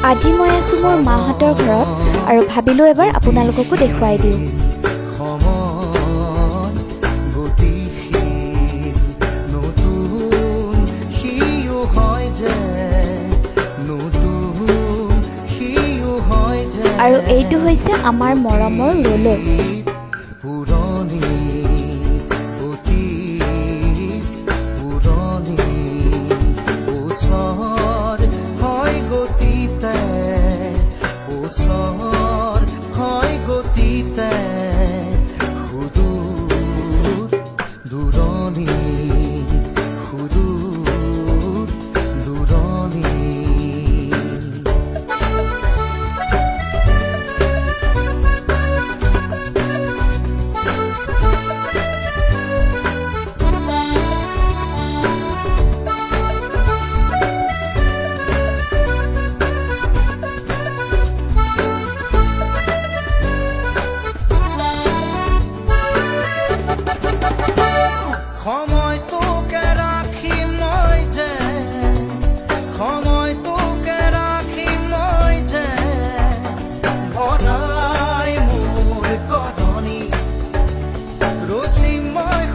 আজি মই আছো মোৰ মাহঁতৰ ঘৰত আৰু ভাবিলো এবাৰ আপোনালোককো দেখুৱাই দিওঁ। আৰু এইটো হৈছে আমাৰ মৰমৰ ৰলো। Rosy, my